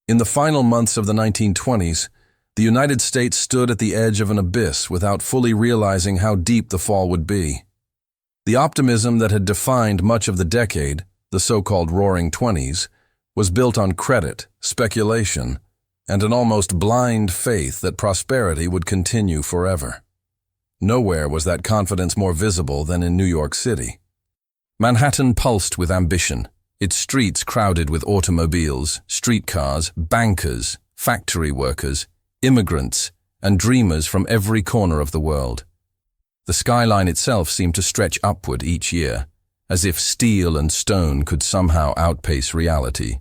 In the final months of the 1920s, the United States stood at the edge of an abyss without fully realizing how deep the fall would be. The optimism that had defined much of the decade, the so-called Roaring Twenties, was built on credit, speculation, and an almost blind faith that prosperity would continue forever. Nowhere was that confidence more visible than in New York City. Manhattan pulsed with ambition, its streets crowded with automobiles, streetcars, bankers, factory workers, immigrants, and dreamers from every corner of the world. The skyline itself seemed to stretch upward each year, as if steel and stone could somehow outpace reality.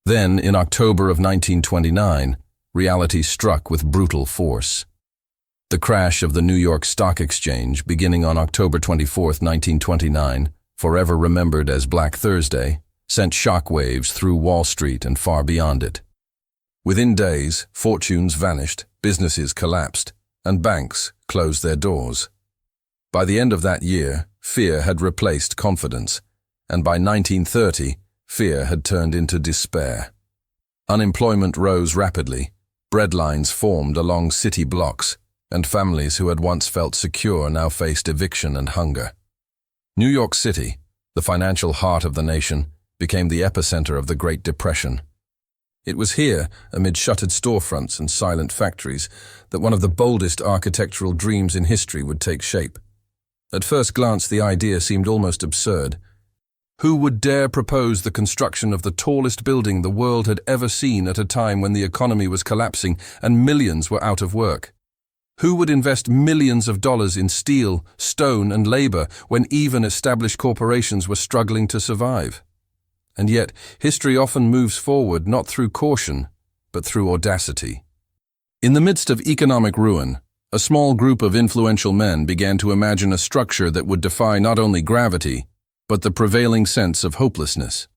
Then, in October of 1929, reality struck with brutal force. The crash of the New York Stock Exchange, beginning on October 24, 1929, forever remembered as Black Thursday, sent shockwaves through Wall Street and far beyond it. Within days, fortunes vanished, businesses collapsed, and banks closed their doors. By the end of that year, fear had replaced confidence, and by 1930, fear had turned into despair. Unemployment rose rapidly, breadlines formed along city blocks, and families who had once felt secure now faced eviction and hunger. New York City, the financial heart of the nation, became the epicenter of the Great Depression. It was here, amid shuttered storefronts and silent factories, that one of the boldest architectural dreams in history would take shape. At first glance, the idea seemed almost absurd. Who would dare propose the construction of the tallest building the world had ever seen at a time when the economy was collapsing and millions were out of work? Who would invest millions of dollars in steel, stone, and labor when even established corporations were struggling to survive? And yet, history often moves forward not through caution, but through audacity. In the midst of economic ruin, a small group of influential men began to imagine a structure that would defy not only gravity, but the prevailing sense of hopelessness.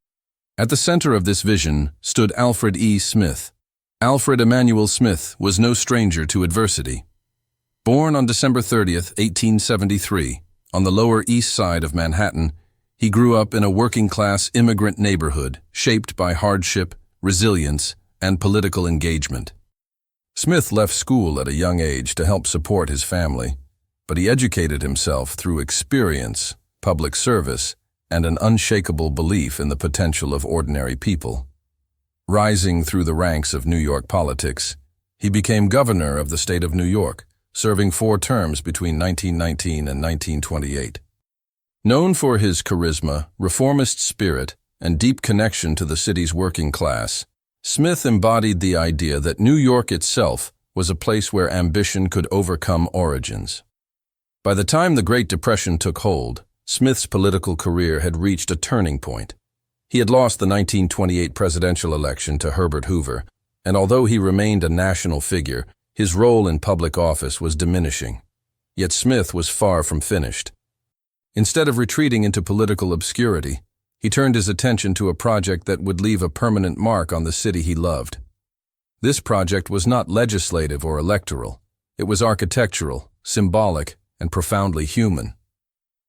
At the center of this vision stood Alfred E. Smith. Alfred Emanuel Smith was no stranger to adversity. Born on December 30, 1873, on the Lower East Side of Manhattan, he grew up in a working-class immigrant neighborhood shaped by hardship, resilience, and political engagement. Smith left school at a young age to help support his family, but he educated himself through experience, public service, and an unshakable belief in the potential of ordinary people. Rising through the ranks of New York politics, he became governor of the state of New York, serving 4 terms between 1919 and 1928. Known for his charisma, reformist spirit, and deep connection to the city's working class, Smith embodied the idea that New York itself was a place where ambition could overcome origins. By the time the Great Depression took hold, Smith's political career had reached a turning point. He had lost the 1928 presidential election to Herbert Hoover, and although he remained a national figure, his role in public office was diminishing. Yet Smith was far from finished. Instead of retreating into political obscurity, he turned his attention to a project that would leave a permanent mark on the city he loved. This project was not legislative or electoral. It was architectural, symbolic, and profoundly human.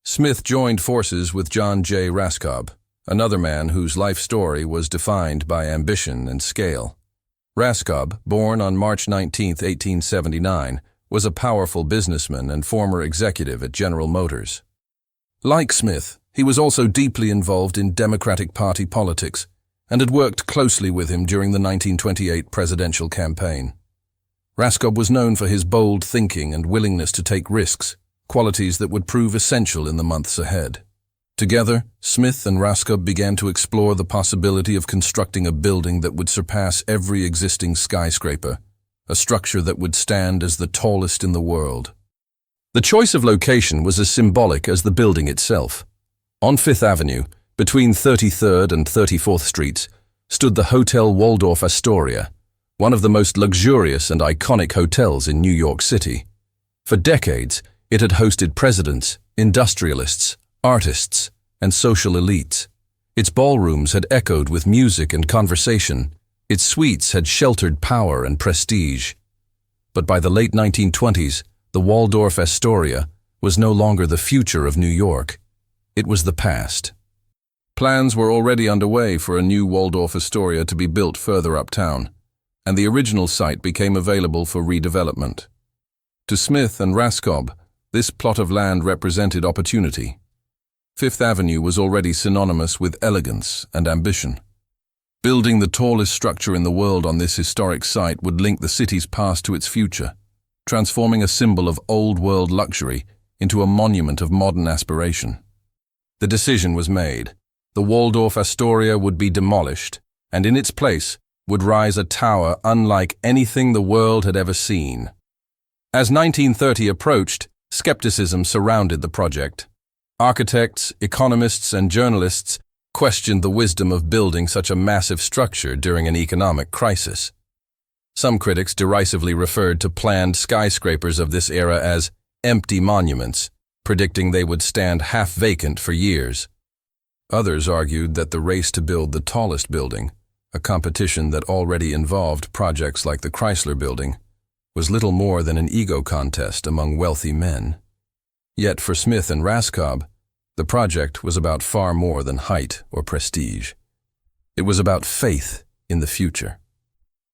Smith joined forces with John J. Raskob, another man whose life story was defined by ambition and scale. Raskob, born on March 19, 1879, was a powerful businessman and former executive at General Motors. Like Smith, he was also deeply involved in Democratic Party politics and had worked closely with him during the 1928 presidential campaign. Raskob was known for his bold thinking and willingness to take risks, qualities that would prove essential in the months ahead. Together, Smith and Raskob began to explore the possibility of constructing a building that would surpass every existing skyscraper, a structure that would stand as the tallest in the world. The choice of location was as symbolic as the building itself. On Fifth Avenue, between 33rd and 34th Streets, stood the Hotel Waldorf Astoria, one of the most luxurious and iconic hotels in New York City. For decades, it had hosted presidents, industrialists, artists, and social elites. Its ballrooms had echoed with music and conversation. Its suites had sheltered power and prestige. But by the late 1920s, the Waldorf Astoria was no longer the future of New York. It was the past. Plans were already underway for a new Waldorf Astoria to be built further uptown, and the original site became available for redevelopment. To Smith and Raskob, this plot of land represented opportunity. Fifth Avenue was already synonymous with elegance and ambition. Building the tallest structure in the world on this historic site would link the city's past to its future, transforming a symbol of old-world luxury into a monument of modern aspiration. The decision was made. The Waldorf Astoria would be demolished, and in its place would rise a tower unlike anything the world had ever seen. As 1930 approached, skepticism surrounded the project. Architects, economists, and journalists questioned the wisdom of building such a massive structure during an economic crisis. Some critics derisively referred to planned skyscrapers of this era as empty monuments, predicting they would stand half vacant for years. Others argued that the race to build the tallest building, a competition that already involved projects like the Chrysler Building, was little more than an ego contest among wealthy men. Yet for Smith and Raskob, the project was about far more than height or prestige. It was about faith in the future.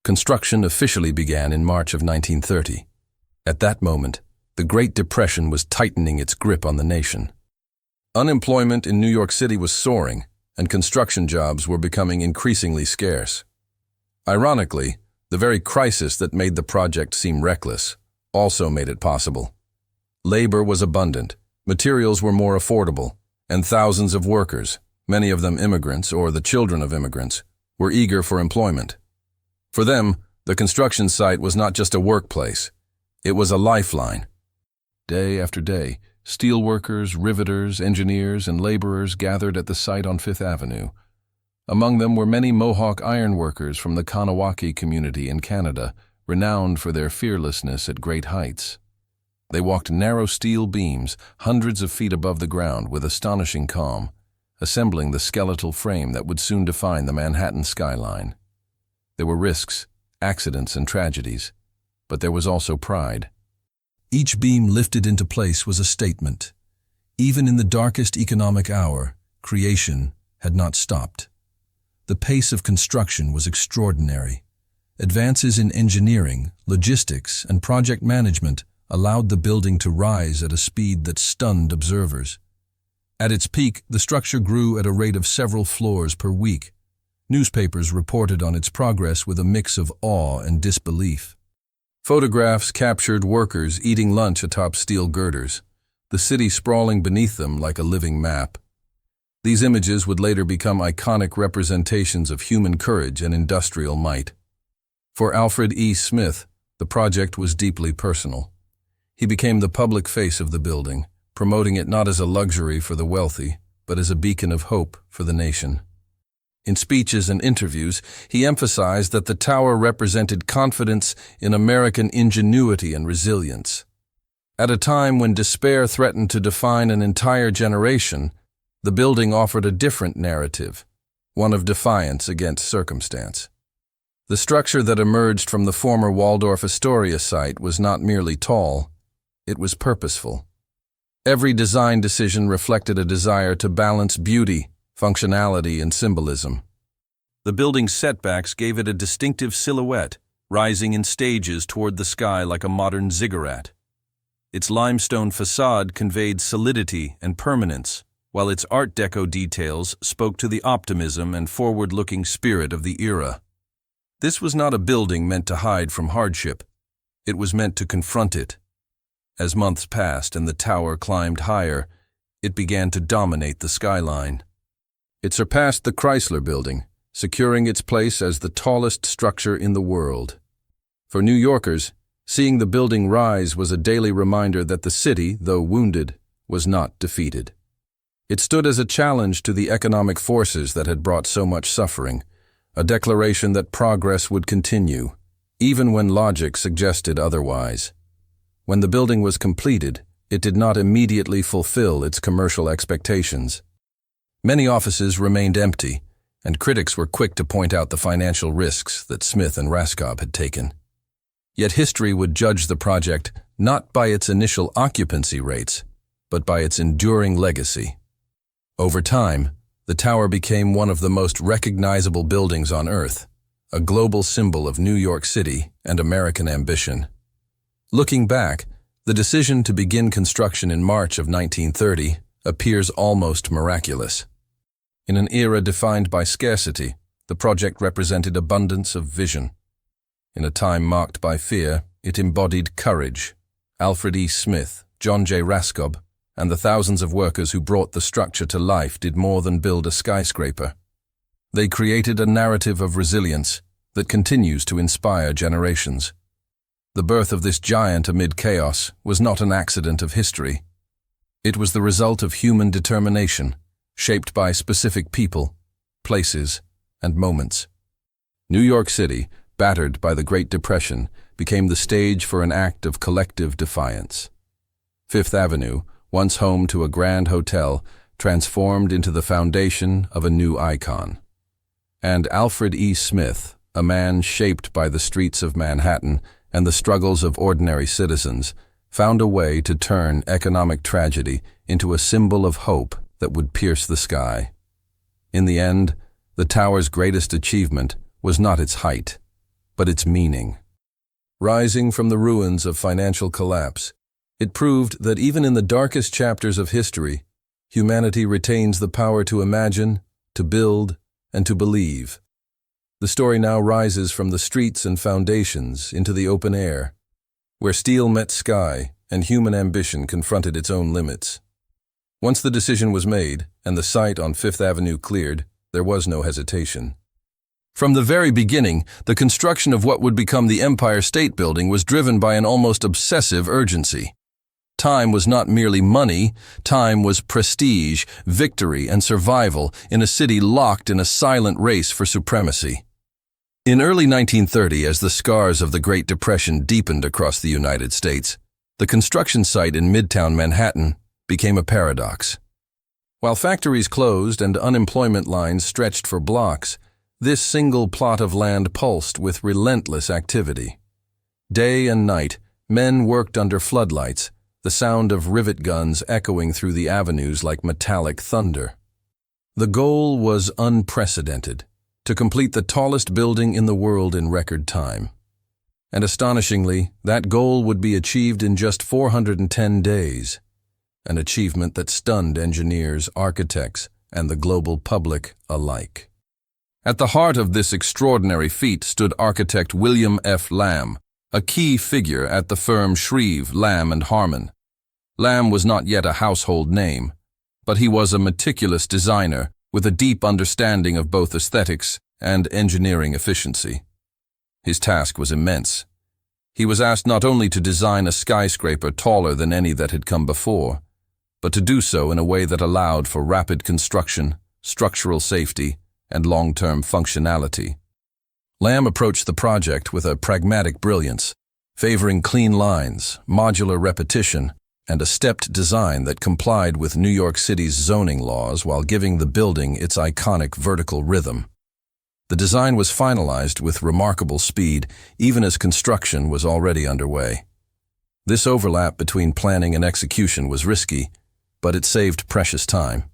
Construction officially began in March of 1930. At that moment, the Great Depression was tightening its grip on the nation. Unemployment in New York City was soaring, and construction jobs were becoming increasingly scarce. Ironically, the very crisis that made the project seem reckless also made it possible. Labor was abundant, materials were more affordable, and thousands of workers, many of them immigrants or the children of immigrants, were eager for employment. For them, the construction site was not just a workplace, it was a lifeline. Day after day, steel workers, riveters, engineers, and laborers gathered at the site on Fifth Avenue. Among them were many Mohawk ironworkers from the Kanawaki community in Canada, renowned for their fearlessness at great heights. They walked narrow steel beams, hundreds of feet above the ground, with astonishing calm, assembling the skeletal frame that would soon define the Manhattan skyline. There were risks, accidents, and tragedies, but there was also pride. Each beam lifted into place was a statement. Even in the darkest economic hour, creation had not stopped. The pace of construction was extraordinary. Advances in engineering, logistics, and project management allowed the building to rise at a speed that stunned observers. At its peak, the structure grew at a rate of several floors per week. Newspapers reported on its progress with a mix of awe and disbelief. Photographs captured workers eating lunch atop steel girders, the city sprawling beneath them like a living map. These images would later become iconic representations of human courage and industrial might. For Alfred E. Smith, the project was deeply personal. He became the public face of the building, promoting it not as a luxury for the wealthy, but as a beacon of hope for the nation. In speeches and interviews, he emphasized that the tower represented confidence in American ingenuity and resilience. At a time when despair threatened to define an entire generation, the building offered a different narrative, one of defiance against circumstance. The structure that emerged from the former Waldorf Astoria site was not merely tall, it was purposeful. Every design decision reflected a desire to balance beauty, functionality, and symbolism. The building's setbacks gave it a distinctive silhouette, rising in stages toward the sky like a modern ziggurat. Its limestone facade conveyed solidity and permanence, while its Art Deco details spoke to the optimism and forward-looking spirit of the era. This was not a building meant to hide from hardship. It was meant to confront it. As months passed and the tower climbed higher, it began to dominate the skyline. It surpassed the Chrysler Building, securing its place as the tallest structure in the world. For New Yorkers, seeing the building rise was a daily reminder that the city, though wounded, was not defeated. It stood as a challenge to the economic forces that had brought so much suffering, a declaration that progress would continue, even when logic suggested otherwise. When the building was completed, it did not immediately fulfill its commercial expectations. Many offices remained empty, and critics were quick to point out the financial risks that Smith and Raskob had taken. Yet history would judge the project not by its initial occupancy rates, but by its enduring legacy. Over time, the tower became one of the most recognizable buildings on Earth, a global symbol of New York City and American ambition. Looking back, the decision to begin construction in March of 1930 appears almost miraculous. In an era defined by scarcity, the project represented abundance of vision. In a time marked by fear, it embodied courage. Alfred E. Smith, John J. Raskob, and the thousands of workers who brought the structure to life did more than build a skyscraper. They created a narrative of resilience that continues to inspire generations. The birth of this giant amid chaos was not an accident of history. It was the result of human determination, shaped by specific people, places, and moments. New York City, battered by the Great Depression, became the stage for an act of collective defiance. Fifth Avenue, once home to a grand hotel, transformed into the foundation of a new icon. And Alfred E. Smith, a man shaped by the streets of Manhattan and the struggles of ordinary citizens, found a way to turn economic tragedy into a symbol of hope that would pierce the sky. In the end, the tower's greatest achievement was not its height, but its meaning. Rising from the ruins of financial collapse, it proved that even in the darkest chapters of history, humanity retains the power to imagine, to build, and to believe. The story now rises from the streets and foundations into the open air, where steel met sky and human ambition confronted its own limits. Once the decision was made and the site on Fifth Avenue cleared, there was no hesitation. From the very beginning, the construction of what would become the Empire State Building was driven by an almost obsessive urgency. Time was not merely money, time was prestige, victory, and survival in a city locked in a silent race for supremacy. In early 1930, as the scars of the Great Depression deepened across the United States, the construction site in Midtown Manhattan became a paradox. While factories closed and unemployment lines stretched for blocks, this single plot of land pulsed with relentless activity. Day and night, men worked under floodlights, the sound of rivet guns echoing through the avenues like metallic thunder. The goal was unprecedented: to complete the tallest building in the world in record time. And astonishingly, that goal would be achieved in just 410 days, an achievement that stunned engineers, architects, and the global public alike. At the heart of this extraordinary feat stood architect William F. Lamb, a key figure at the firm Shreve, Lamb & Harmon. Lamb was not yet a household name, but he was a meticulous designer with a deep understanding of both aesthetics and engineering efficiency. His task was immense. He was asked not only to design a skyscraper taller than any that had come before, but to do so in a way that allowed for rapid construction, structural safety, and long-term functionality. Lamb approached the project with a pragmatic brilliance, favoring clean lines, modular repetition, and a stepped design that complied with New York City's zoning laws while giving the building its iconic vertical rhythm. The design was finalized with remarkable speed, even as construction was already underway. This overlap between planning and execution was risky, but it saved precious time.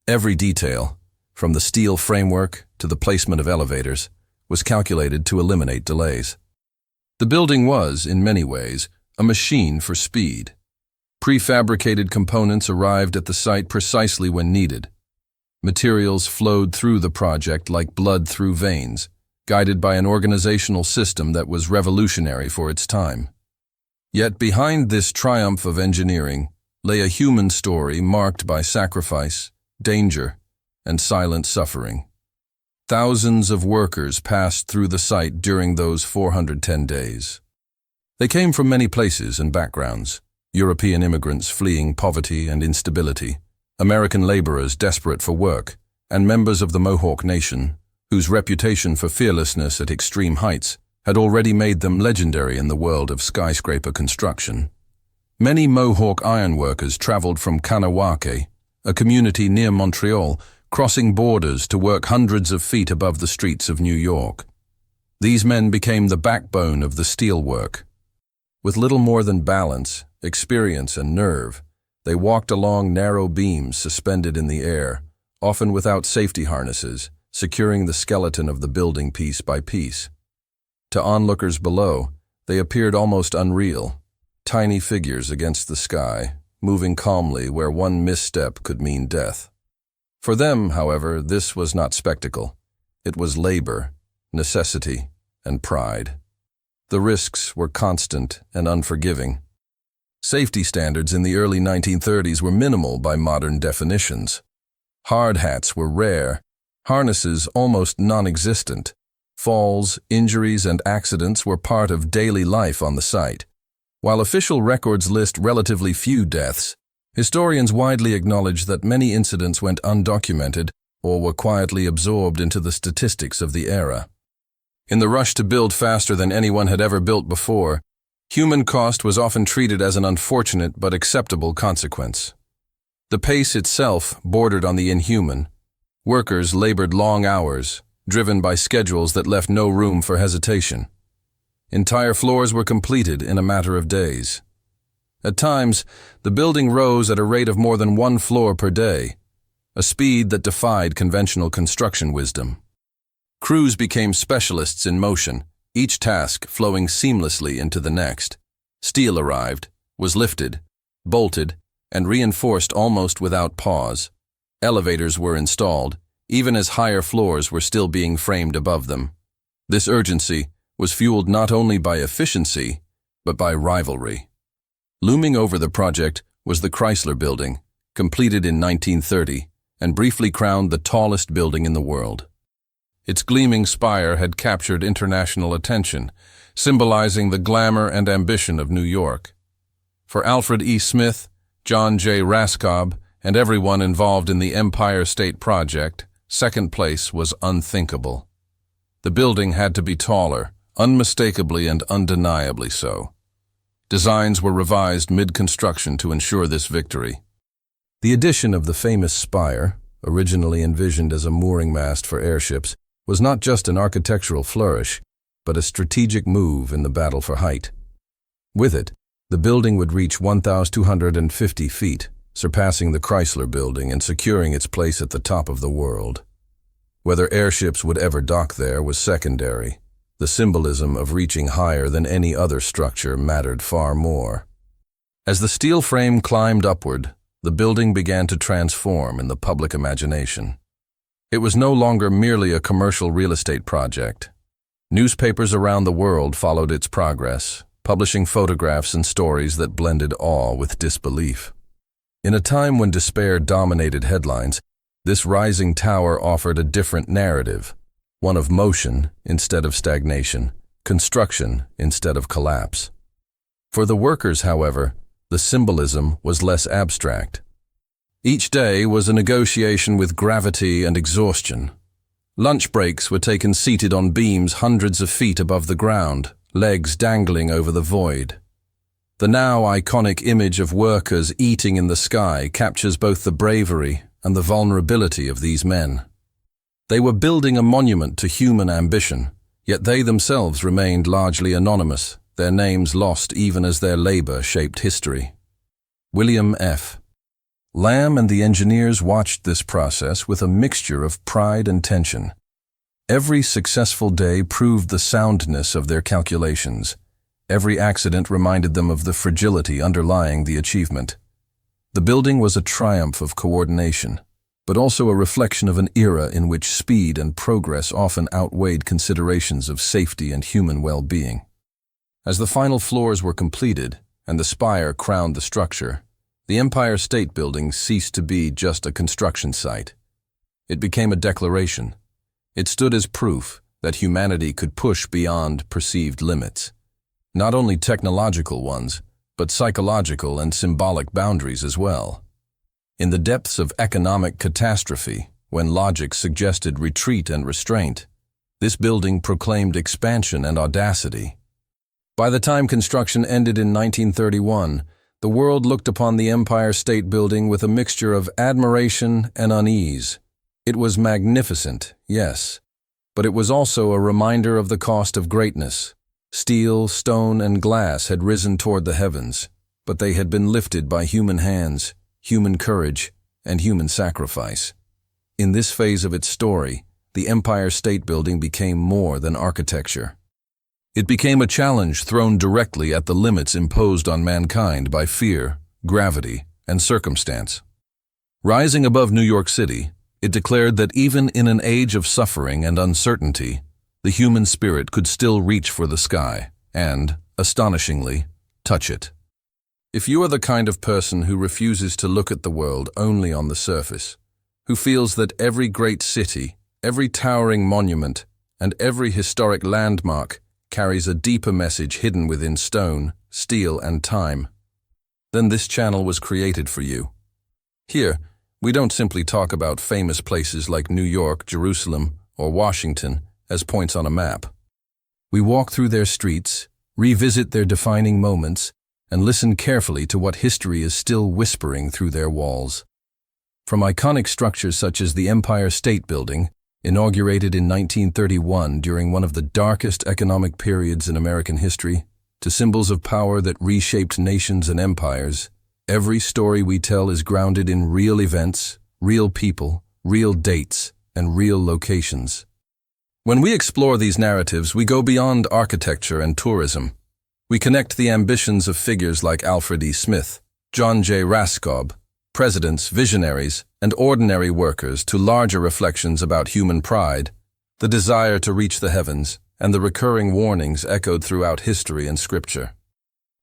Every detail, from the steel framework to the placement of elevators, was calculated to eliminate delays. The building was, in many ways, a machine for speed. Prefabricated components arrived at the site precisely when needed. Materials flowed through the project like blood through veins, guided by an organizational system that was revolutionary for its time. Yet behind this triumph of engineering lay a human story marked by sacrifice, danger, and silent suffering. Thousands of workers passed through the site during those 410 days. They came from many places and backgrounds: European immigrants fleeing poverty and instability, American laborers desperate for work, and members of the Mohawk Nation, whose reputation for fearlessness at extreme heights had already made them legendary in the world of skyscraper construction. Many Mohawk ironworkers traveled from Kanawake, a community near Montreal, crossing borders to work hundreds of feet above the streets of New York. These men became the backbone of the steelwork. With little more than balance, experience, and nerve, they walked along narrow beams suspended in the air, often without safety harnesses, securing the skeleton of the building piece by piece. To onlookers below, they appeared almost unreal, tiny figures against the sky, moving calmly where one misstep could mean death. For them, however, this was not spectacle. It was labor, necessity, and pride. The risks were constant and unforgiving. Safety standards in the early 1930s were minimal by modern definitions. Hard hats were rare, harnesses almost non-existent. Falls, injuries, and accidents were part of daily life on the site. While official records list relatively few deaths, historians widely acknowledge that many incidents went undocumented or were quietly absorbed into the statistics of the era. In the rush to build faster than anyone had ever built before, human cost was often treated as an unfortunate but acceptable consequence. The pace itself bordered on the inhuman. Workers labored long hours, driven by schedules that left no room for hesitation. Entire floors were completed in a matter of days. At times, the building rose at a rate of more than one floor per day, a speed that defied conventional construction wisdom. Crews became specialists in motion, each task flowing seamlessly into the next. Steel arrived, was lifted, bolted, and reinforced almost without pause. Elevators were installed, even as higher floors were still being framed above them. This urgency was fueled not only by efficiency, but by rivalry. Looming over the project was the Chrysler Building, completed in 1930, and briefly crowned the tallest building in the world. Its gleaming spire had captured international attention, symbolizing the glamour and ambition of New York. For Alfred E. Smith, John J. Raskob, and everyone involved in the Empire State Project, second place was unthinkable. The building had to be taller, unmistakably and undeniably so. Designs were revised mid-construction to ensure this victory. The addition of the famous spire, originally envisioned as a mooring mast for airships, was not just an architectural flourish, but a strategic move in the battle for height. With it, the building would reach 1,250 feet, surpassing the Chrysler Building and securing its place at the top of the world. Whether airships would ever dock there was secondary. The symbolism of reaching higher than any other structure mattered far more. As the steel frame climbed upward, the building began to transform in the public imagination. It was no longer merely a commercial real estate project. Newspapers around the world followed its progress, publishing photographs and stories that blended awe with disbelief. In a time when despair dominated headlines, this rising tower offered a different narrative, one of motion instead of stagnation, construction instead of collapse. For the workers, however, the symbolism was less abstract. Each day was a negotiation with gravity and exhaustion. Lunch breaks were taken seated on beams hundreds of feet above the ground, legs dangling over the void. The now iconic image of workers eating in the sky captures both the bravery and the vulnerability of these men. They were building a monument to human ambition, yet they themselves remained largely anonymous, their names lost even as their labor shaped history. William F. Lamb and the engineers watched this process with a mixture of pride and tension. Every successful day proved the soundness of their calculations. Every accident reminded them of the fragility underlying the achievement. The building was a triumph of coordination, but also a reflection of an era in which speed and progress often outweighed considerations of safety and human well-being. As the final floors were completed and the spire crowned the structure, the Empire State Building ceased to be just a construction site. It became a declaration. It stood as proof that humanity could push beyond perceived limits. Not only technological ones, but psychological and symbolic boundaries as well. In the depths of economic catastrophe, when logic suggested retreat and restraint, this building proclaimed expansion and audacity. By the time construction ended in 1931, the world looked upon the Empire State Building with a mixture of admiration and unease. It was magnificent, yes, but it was also a reminder of the cost of greatness. Steel, stone, and glass had risen toward the heavens, but they had been lifted by human hands, human courage, and human sacrifice. In this phase of its story, the Empire State Building became more than architecture. It became a challenge thrown directly at the limits imposed on mankind by fear, gravity, and circumstance. Rising above New York City, it declared that even in an age of suffering and uncertainty, the human spirit could still reach for the sky and, astonishingly, touch it. If you are the kind of person who refuses to look at the world only on the surface, who feels that every great city, every towering monument, and every historic landmark carries a deeper message hidden within stone, steel, and time, then this channel was created for you. Here, we don't simply talk about famous places like New York, Jerusalem, or Washington as points on a map. We walk through their streets, revisit their defining moments, and listen carefully to what history is still whispering through their walls. From iconic structures such as the Empire State Building, inaugurated in 1931 during one of the darkest economic periods in American history, to symbols of power that reshaped nations and empires, every story we tell is grounded in real events, real people, real dates, and real locations. When we explore these narratives, we go beyond architecture and tourism. We connect the ambitions of figures like Alfred E. Smith, John J. Raskob, presidents, visionaries, and ordinary workers to larger reflections about human pride, the desire to reach the heavens, and the recurring warnings echoed throughout history and scripture.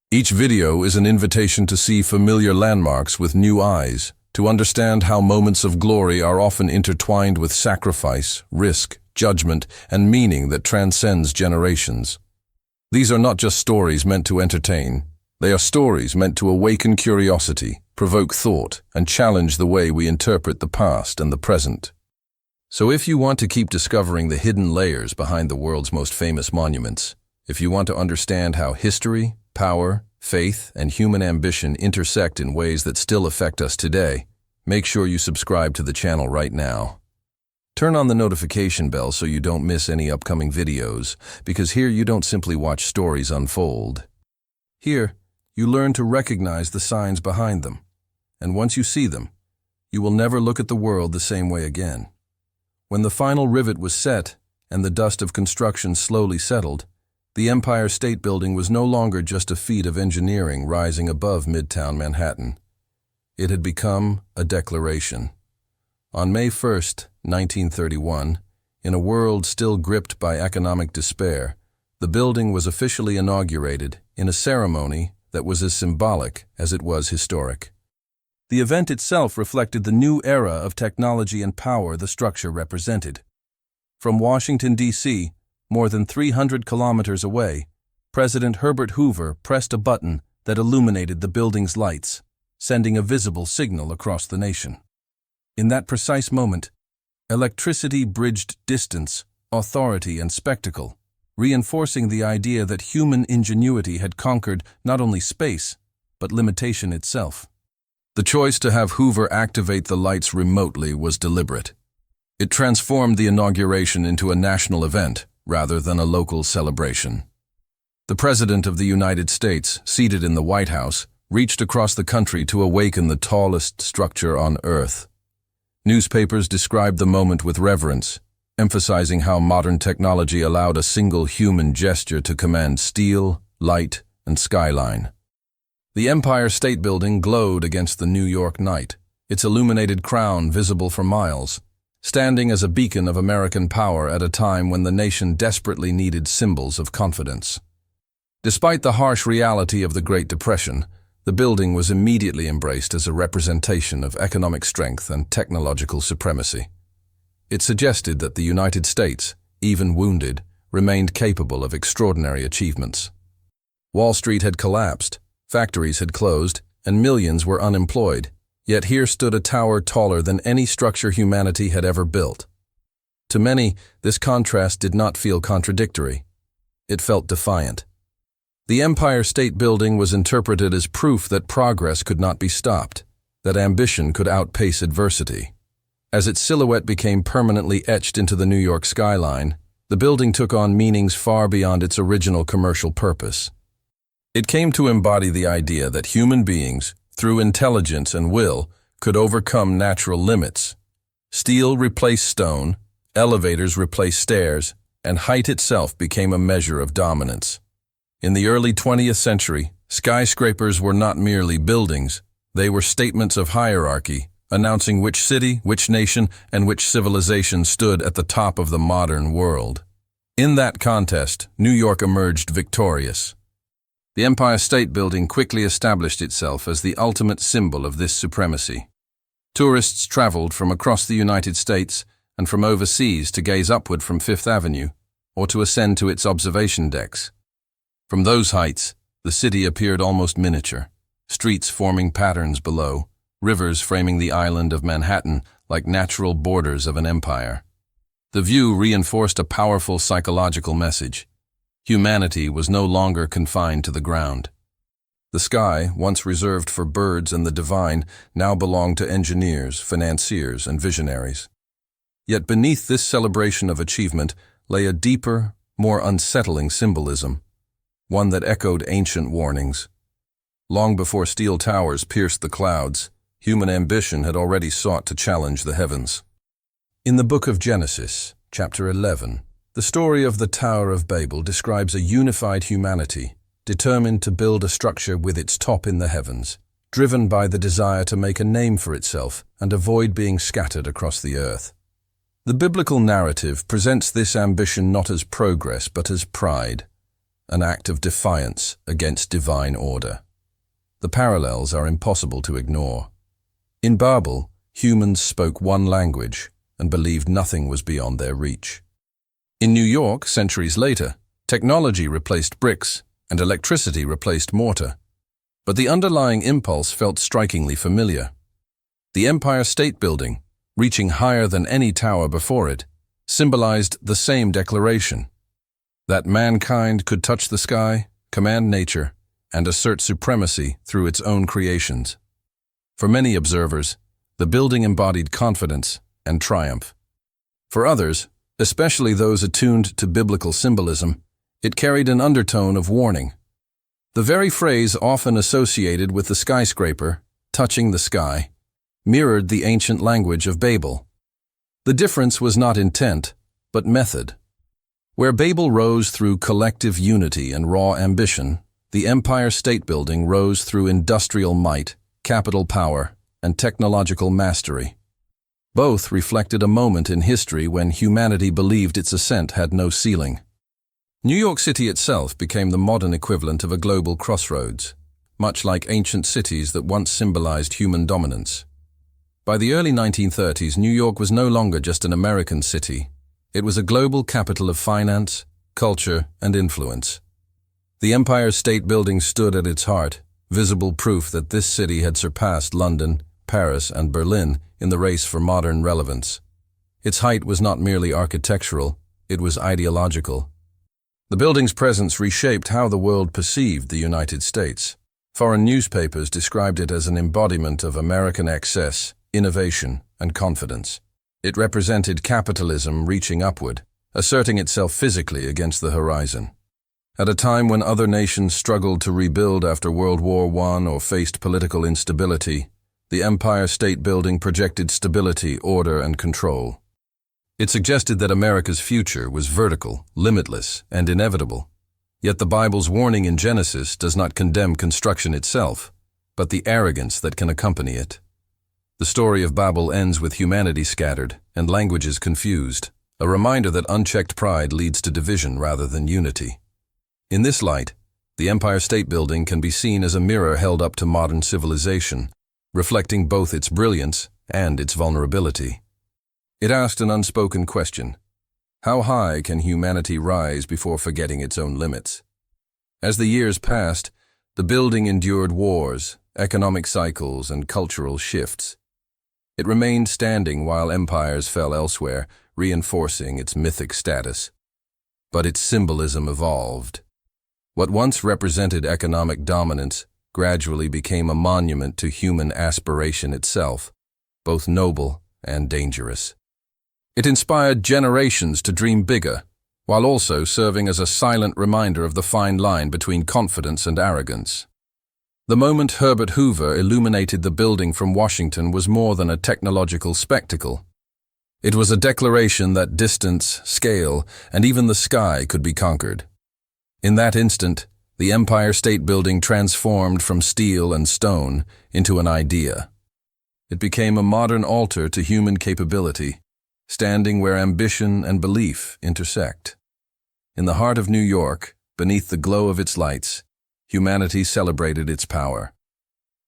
Each video is an invitation to see familiar landmarks with new eyes, to understand how moments of glory are often intertwined with sacrifice, risk, judgment, and meaning that transcends generations. These are not just stories meant to entertain. They are stories meant to awaken curiosity, provoke thought, and challenge the way we interpret the past and the present. So if you want to keep discovering the hidden layers behind the world's most famous monuments, if you want to understand how history, power, faith, and human ambition intersect in ways that still affect us today, make sure you subscribe to the channel right now. Turn on the notification bell so you don't miss any upcoming videos, because here you don't simply watch stories unfold. Here, you learn to recognize the signs behind them, and once you see them, you will never look at the world the same way again. When the final rivet was set and the dust of construction slowly settled, the Empire State Building was no longer just a feat of engineering rising above Midtown Manhattan. It had become a declaration. On May 1st, 1931, in a world still gripped by economic despair, the building was officially inaugurated in a ceremony that was as symbolic as it was historic. The event itself reflected the new era of technology and power the structure represented. From Washington, D.C., more than 300 kilometers away, President Herbert Hoover pressed a button that illuminated the building's lights, sending a visible signal across the nation. In that precise moment, electricity bridged distance, authority, and spectacle, reinforcing the idea that human ingenuity had conquered not only space, but limitation itself. The choice to have Hoover activate the lights remotely was deliberate. It transformed the inauguration into a national event rather than a local celebration. The President of the United States, seated in the White House, reached across the country to awaken the tallest structure on Earth. Newspapers described the moment with reverence, emphasizing how modern technology allowed a single human gesture to command steel, light, and skyline. The Empire State Building glowed against the New York night, its illuminated crown visible for miles, standing as a beacon of American power at a time when the nation desperately needed symbols of confidence. Despite the harsh reality of the Great Depression, the building was immediately embraced as a representation of economic strength and technological supremacy. It suggested that the United States, even wounded, remained capable of extraordinary achievements. Wall Street had collapsed, factories had closed, and millions were unemployed, yet here stood a tower taller than any structure humanity had ever built. To many, this contrast did not feel contradictory. It felt defiant. The Empire State Building was interpreted as proof that progress could not be stopped, that ambition could outpace adversity. As its silhouette became permanently etched into the New York skyline, the building took on meanings far beyond its original commercial purpose. It came to embody the idea that human beings, through intelligence and will, could overcome natural limits, Steel replaced stone, elevators replaced stairs, and height itself became a measure of dominance. In the early 20th century, skyscrapers were not merely buildings, they were statements of hierarchy, announcing which city, which nation, and which civilization stood at the top of the modern world. In that contest, New York emerged victorious. The Empire State Building quickly established itself as the ultimate symbol of this supremacy. Tourists traveled from across the United States and from overseas to gaze upward from Fifth Avenue, or to ascend to its observation decks. From those heights, the city appeared almost miniature, streets forming patterns below, rivers framing the island of Manhattan like natural borders of an empire. The view reinforced a powerful psychological message. Humanity was no longer confined to the ground. The sky, once reserved for birds and the divine, now belonged to engineers, financiers, and visionaries. Yet beneath this celebration of achievement lay a deeper, more unsettling symbolism, one that echoed ancient warnings. Long before steel towers pierced the clouds, human ambition had already sought to challenge the heavens. In the book of Genesis, chapter 11, the story of the Tower of Babel describes a unified humanity, determined to build a structure with its top in the heavens, driven by the desire to make a name for itself and avoid being scattered across the earth. The biblical narrative presents this ambition not as progress but as pride, an act of defiance against divine order. The parallels are impossible to ignore. In Babel, humans spoke one language and believed nothing was beyond their reach. In New York, centuries later, technology replaced bricks and electricity replaced mortar. But the underlying impulse felt strikingly familiar. The Empire State Building, reaching higher than any tower before it, symbolized the same declaration: that mankind could touch the sky, command nature, and assert supremacy through its own creations. For many observers, the building embodied confidence and triumph. For others, especially those attuned to biblical symbolism, it carried an undertone of warning. The very phrase often associated with the skyscraper, touching the sky, mirrored the ancient language of Babel. The difference was not intent, but method. Where Babel rose through collective unity and raw ambition, the Empire State Building rose through industrial might, capital power, and technological mastery. Both reflected a moment in history when humanity believed its ascent had no ceiling. New York City itself became the modern equivalent of a global crossroads, much like ancient cities that once symbolized human dominance. By the early 1930s, New York was no longer just an American city. It was a global capital of finance, culture, and influence. The Empire State Building stood at its heart, visible proof that this city had surpassed London, Paris, and Berlin in the race for modern relevance. Its height was not merely architectural, it was ideological. The building's presence reshaped how the world perceived the United States. Foreign newspapers described it as an embodiment of American excess, innovation, and confidence. It represented capitalism reaching upward, asserting itself physically against the horizon. At a time when other nations struggled to rebuild after World War I or faced political instability, the Empire State Building projected stability, order, and control. It suggested that America's future was vertical, limitless, and inevitable. Yet the Bible's warning in Genesis does not condemn construction itself, but the arrogance that can accompany it. The story of Babel ends with humanity scattered and languages confused, a reminder that unchecked pride leads to division rather than unity. In this light, the Empire State Building can be seen as a mirror held up to modern civilization, reflecting both its brilliance and its vulnerability. It asked an unspoken question: how high can humanity rise before forgetting its own limits? As the years passed, the building endured wars, economic cycles, and cultural shifts. It remained standing while empires fell elsewhere, reinforcing its mythic status. But its symbolism evolved. What once represented economic dominance gradually became a monument to human aspiration itself, both noble and dangerous. It inspired generations to dream bigger, while also serving as a silent reminder of the fine line between confidence and arrogance. The moment Herbert Hoover illuminated the building from Washington was more than a technological spectacle. It was a declaration that distance, scale, and even the sky could be conquered. In that instant, the Empire State Building transformed from steel and stone into an idea. It became a modern altar to human capability, standing where ambition and belief intersect. In the heart of New York, beneath the glow of its lights, humanity celebrated its power.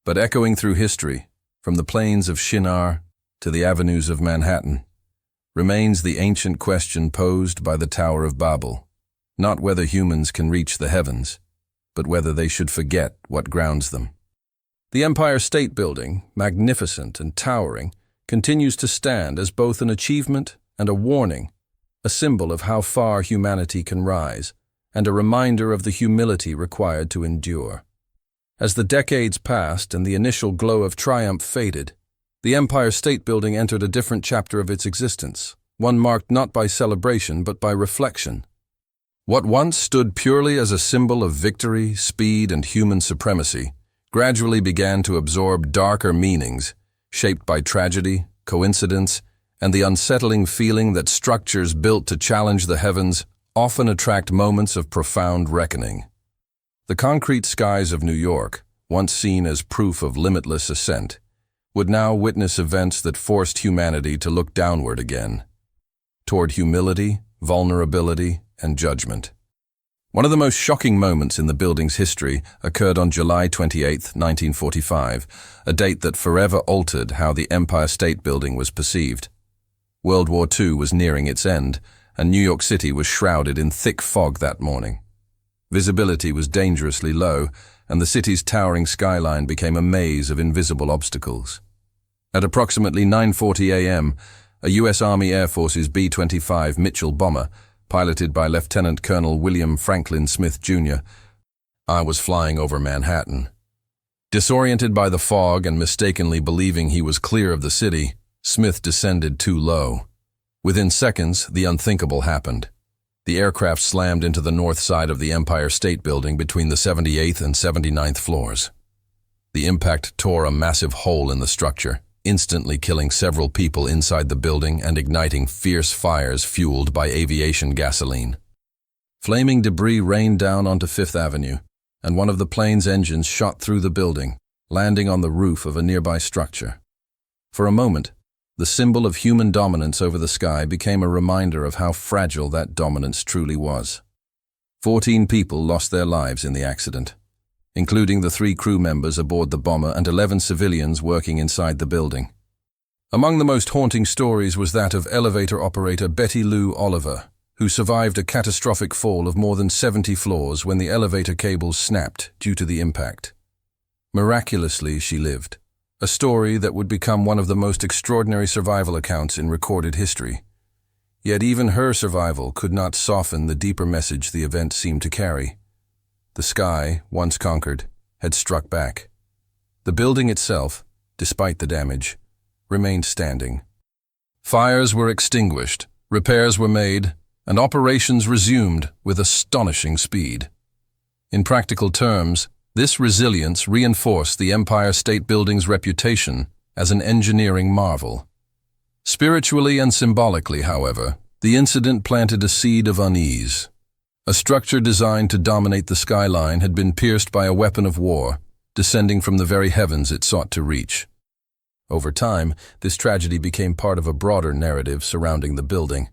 But echoing through history, from the plains of Shinar to the avenues of Manhattan, remains the ancient question posed by the Tower of Babel, not whether humans can reach the heavens, but whether they should forget what grounds them. The Empire State Building, magnificent and towering, continues to stand as both an achievement and a warning, a symbol of how far humanity can rise, and a reminder of the humility required to endure. As the decades passed and the initial glow of triumph faded, the Empire State Building entered a different chapter of its existence, one marked not by celebration but by reflection. What once stood purely as a symbol of victory, speed, and human supremacy gradually began to absorb darker meanings, shaped by tragedy, coincidence, and the unsettling feeling that structures built to challenge the heavens often attract moments of profound reckoning. The concrete skies of New York, once seen as proof of limitless ascent, would now witness events that forced humanity to look downward again, toward humility, vulnerability, and judgment. One of the most shocking moments in the building's history occurred on July 28, 1945, a date that forever altered how the Empire State Building was perceived. World War II was nearing its end, and New York City was shrouded in thick fog that morning. Visibility was dangerously low, and the city's towering skyline became a maze of invisible obstacles. At approximately 9:40 a.m., a U.S. Army Air Force's B-25 Mitchell bomber, piloted by Lieutenant Colonel William Franklin Smith, Jr., was flying over Manhattan. Disoriented by the fog and mistakenly believing he was clear of the city, Smith descended too low. Within seconds, the unthinkable happened. The aircraft slammed into the north side of the Empire State Building between the 78th and 79th floors. The impact tore a massive hole in the structure, instantly killing several people inside the building and igniting fierce fires fueled by aviation gasoline. Flaming debris rained down onto Fifth Avenue, and one of the plane's engines shot through the building, landing on the roof of a nearby structure. For a moment, the symbol of human dominance over the sky became a reminder of how fragile that dominance truly was. 14 people lost their lives in the accident, including the 3 crew members aboard the bomber and 11 civilians working inside the building. Among the most haunting stories was that of elevator operator Betty Lou Oliver, who survived a catastrophic fall of more than 70 floors when the elevator cables snapped due to the impact. Miraculously, she lived, a story that would become one of the most extraordinary survival accounts in recorded history. Yet even her survival could not soften the deeper message the event seemed to carry. The sky, once conquered, had struck back. The building itself, despite the damage, remained standing. Fires were extinguished, repairs were made, and operations resumed with astonishing speed. In practical terms, this resilience reinforced the Empire State Building's reputation as an engineering marvel. Spiritually and symbolically, however, the incident planted a seed of unease. A structure designed to dominate the skyline had been pierced by a weapon of war, descending from the very heavens it sought to reach. Over time, this tragedy became part of a broader narrative surrounding the building.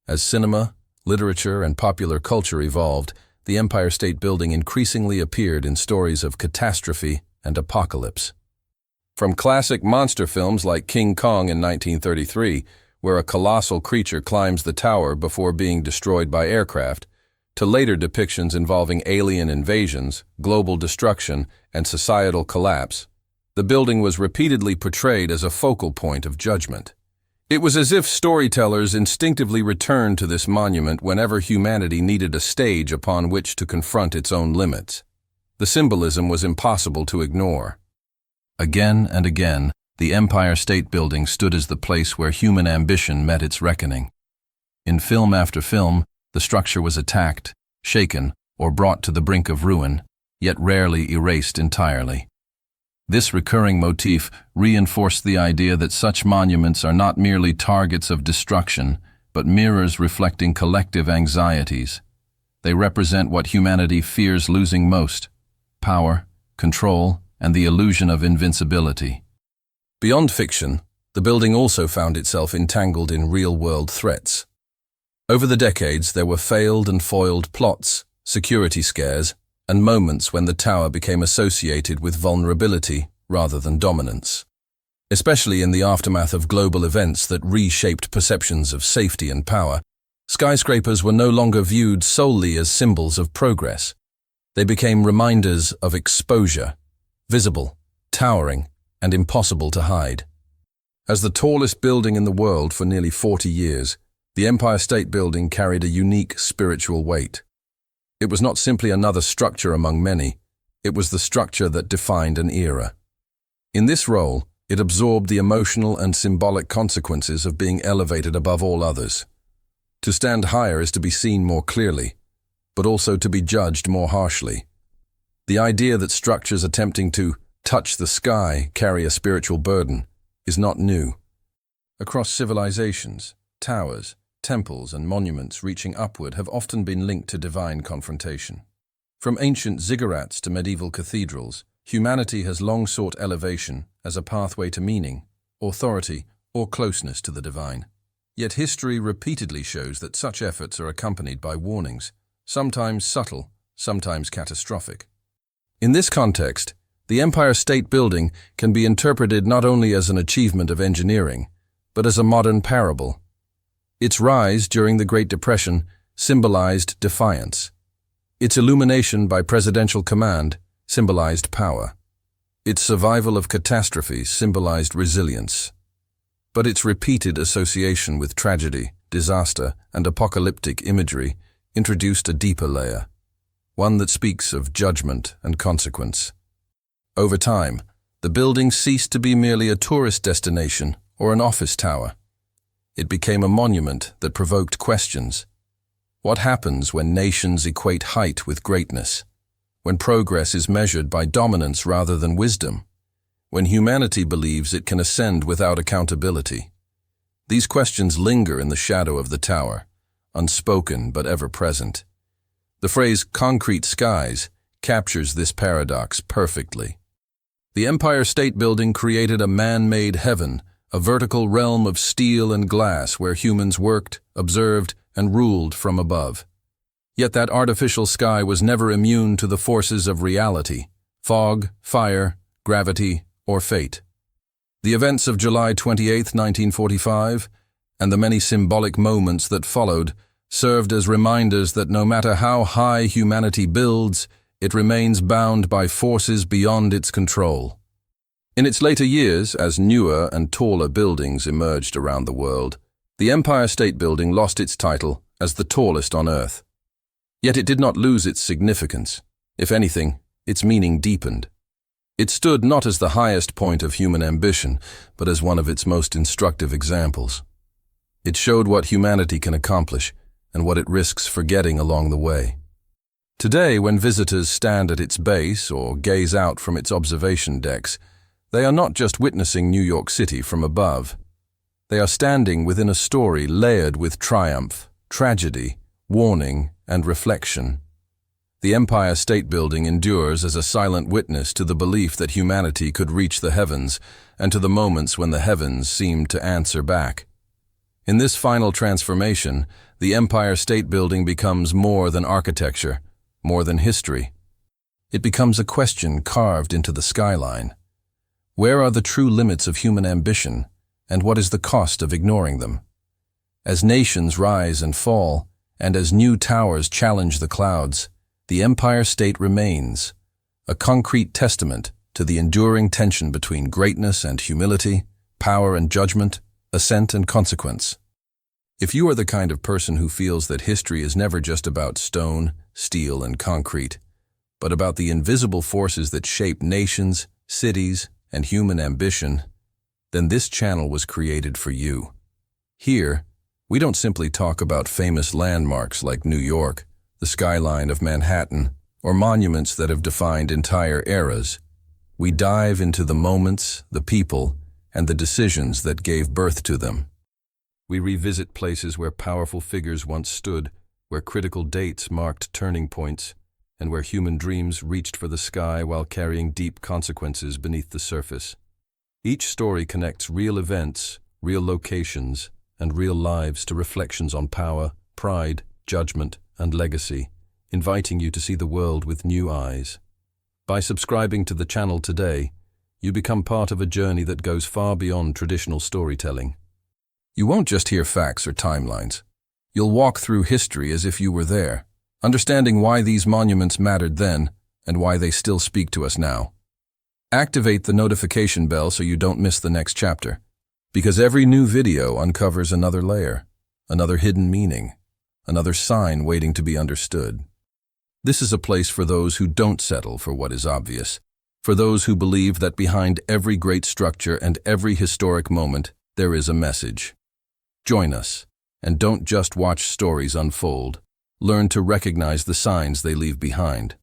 As cinema, literature, and popular culture evolved, the Empire State Building increasingly appeared in stories of catastrophe and apocalypse. From classic monster films like King Kong in 1933, where a colossal creature climbs the tower before being destroyed by aircraft, to later depictions involving alien invasions, global destruction, and societal collapse, the building was repeatedly portrayed as a focal point of judgment. It was as if storytellers instinctively returned to this monument whenever humanity needed a stage upon which to confront its own limits. The symbolism was impossible to ignore. Again and again, the Empire State Building stood as the place where human ambition met its reckoning. In film after film, the structure was attacked, shaken, or brought to the brink of ruin, yet rarely erased entirely. This recurring motif reinforced the idea that such monuments are not merely targets of destruction, but mirrors reflecting collective anxieties. They represent what humanity fears losing most: power, control, and the illusion of invincibility. Beyond fiction, the building also found itself entangled in real-world threats. Over the decades, there were failed and foiled plots, security scares, and moments when the tower became associated with vulnerability rather than dominance. Especially in the aftermath of global events that reshaped perceptions of safety and power, skyscrapers were no longer viewed solely as symbols of progress. They became reminders of exposure, visible, towering, and impossible to hide. As the tallest building in the world for nearly 40 years, the Empire State Building carried a unique spiritual weight. It was not simply another structure among many, it was the structure that defined an era. In this role, it absorbed the emotional and symbolic consequences of being elevated above all others. To stand higher is to be seen more clearly, but also to be judged more harshly. The idea that structures attempting to touch the sky carry a spiritual burden is not new. Across civilizations, towers, temples and monuments reaching upward have often been linked to divine confrontation. From ancient ziggurats to medieval cathedrals, humanity has long sought elevation as a pathway to meaning, authority, or closeness to the divine. Yet history repeatedly shows that such efforts are accompanied by warnings, sometimes subtle, sometimes catastrophic. In this context, the Empire State Building can be interpreted not only as an achievement of engineering, but as a modern parable. Its rise during the Great Depression symbolized defiance. Its illumination by presidential command symbolized power. Its survival of catastrophes symbolized resilience. But its repeated association with tragedy, disaster, and apocalyptic imagery introduced a deeper layer, one that speaks of judgment and consequence. Over time, the building ceased to be merely a tourist destination or an office tower. It became a monument that provoked questions. What happens when nations equate height with greatness? When progress is measured by dominance rather than wisdom? When humanity believes it can ascend without accountability? These questions linger in the shadow of the tower, unspoken but ever present. The phrase "concrete skies" captures this paradox perfectly. The Empire State Building created a man-made heaven, a vertical realm of steel and glass where humans worked, observed, and ruled from above. Yet that artificial sky was never immune to the forces of reality: fog, fire, gravity, or fate. The events of July 28, 1945, and the many symbolic moments that followed served as reminders that no matter how high humanity builds, it remains bound by forces beyond its control. In its later years, as newer and taller buildings emerged around the world, the Empire State Building lost its title as the tallest on Earth. Yet it did not lose its significance. If anything, its meaning deepened. It stood not as the highest point of human ambition, but as one of its most instructive examples. It showed what humanity can accomplish and what it risks forgetting along the way. Today, when visitors stand at its base or gaze out from its observation decks, they are not just witnessing New York City from above. They are standing within a story layered with triumph, tragedy, warning, and reflection. The Empire State Building endures as a silent witness to the belief that humanity could reach the heavens and to the moments when the heavens seemed to answer back. In this final transformation, the Empire State Building becomes more than architecture, more than history. It becomes a question carved into the skyline. Where are the true limits of human ambition, and what is the cost of ignoring them? As nations rise and fall, and as new towers challenge the clouds, the Empire State remains, a concrete testament to the enduring tension between greatness and humility, power and judgment, ascent and consequence. If you are the kind of person who feels that history is never just about stone, steel, and concrete, but about the invisible forces that shape nations, cities, and human ambition, then this channel was created for you. Here, we don't simply talk about famous landmarks like New York, the skyline of Manhattan, or monuments that have defined entire eras. We dive into the moments, the people, and the decisions that gave birth to them. We revisit places where powerful figures once stood, where critical dates marked turning points, and where human dreams reached for the sky while carrying deep consequences beneath the surface. Each story connects real events, real locations, and real lives to reflections on power, pride, judgment, and legacy, inviting you to see the world with new eyes. By subscribing to the channel today, you become part of a journey that goes far beyond traditional storytelling. You won't just hear facts or timelines. You'll walk through history as if you were there, understanding why these monuments mattered then and why they still speak to us now. Activate the notification bell so you don't miss the next chapter, because every new video uncovers another layer, another hidden meaning, another sign waiting to be understood. This is a place for those who don't settle for what is obvious, for those who believe that behind every great structure and every historic moment, there is a message. Join us, and don't just watch stories unfold. Learn to recognize the signs they leave behind.